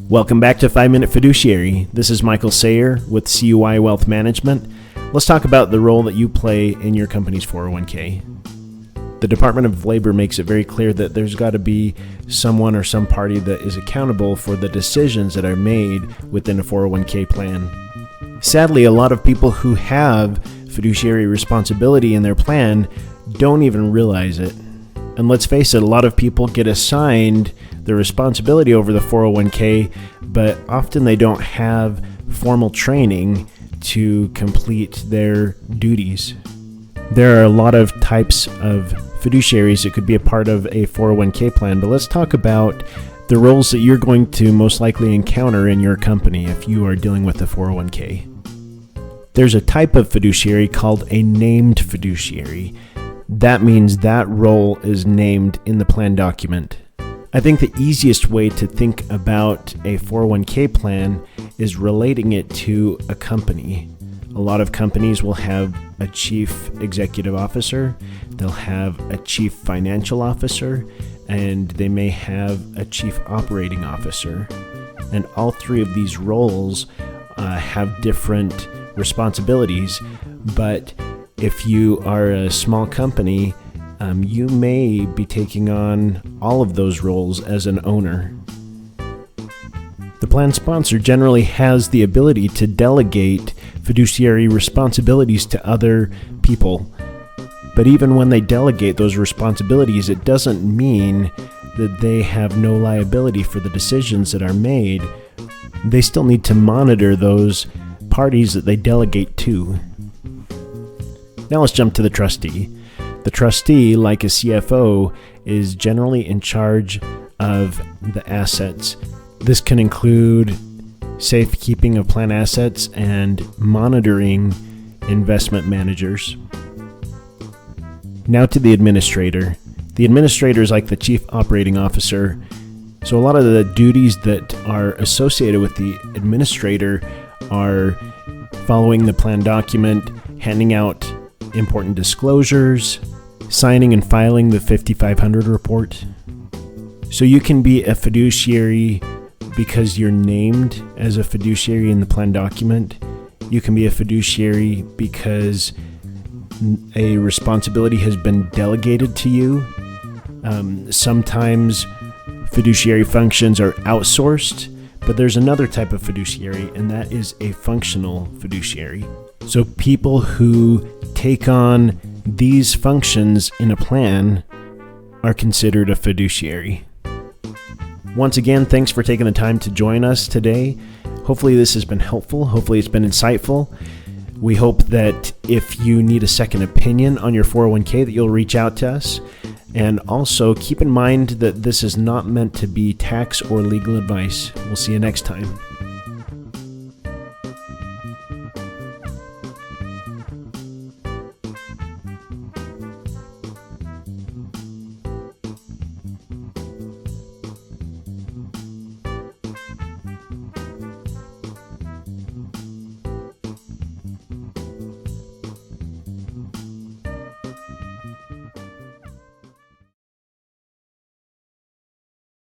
Welcome back to 5 Minute Fiduciary. This is Michael Sayer with CUI Wealth Management. Let's talk about the role that you play in your company's 401k. The Department of Labor makes it very clear that there's got to be someone or some party that is accountable for the decisions that are made within a 401k plan. Sadly, a lot of people who have fiduciary responsibility in their plan don't even realize it. And let's face it, a lot of people get assigned the responsibility over the 401k, but often they don't have formal training to complete their duties. There are a lot of types of fiduciaries that could be a part of a 401k plan, but let's talk about the roles that you're going to most likely encounter in your company if you are dealing with a 401k. There's a type of fiduciary called a named fiduciary. That means that role is named in the plan document. I think the easiest way to think about a 401k plan is relating it to a company. A lot of companies will have a chief executive officer, they'll have a chief financial officer, and they may have a chief operating officer. And all three of these roles have different responsibilities, but if you are a small company, you may be taking on all of those roles as an owner. The plan sponsor generally has the ability to delegate fiduciary responsibilities to other people. But even when they delegate those responsibilities, it doesn't mean that they have no liability for the decisions that are made. They still need to monitor those parties that they delegate to. Now let's jump to the trustee. The trustee, like a CFO, is generally in charge of the assets. This can include safekeeping of plan assets and monitoring investment managers. Now to the administrator. The administrator is like the chief operating officer. So a lot of the duties that are associated with the administrator are following the plan document, handing out important disclosures, signing and filing the 5500 report. So you can be a fiduciary because you're named as a fiduciary in the plan document. You can be a fiduciary because a responsibility has been delegated to you. Sometimes fiduciary functions are outsourced, but there's another type of fiduciary, and that is a functional fiduciary. So people who take on these functions in a plan are considered a fiduciary. Once again, thanks for taking the time to join us today. Hopefully this has been helpful. Hopefully it's been insightful. We hope that if you need a second opinion on your 401k that you'll reach out to us. And also keep in mind that this is not meant to be tax or legal advice. We'll see you next time.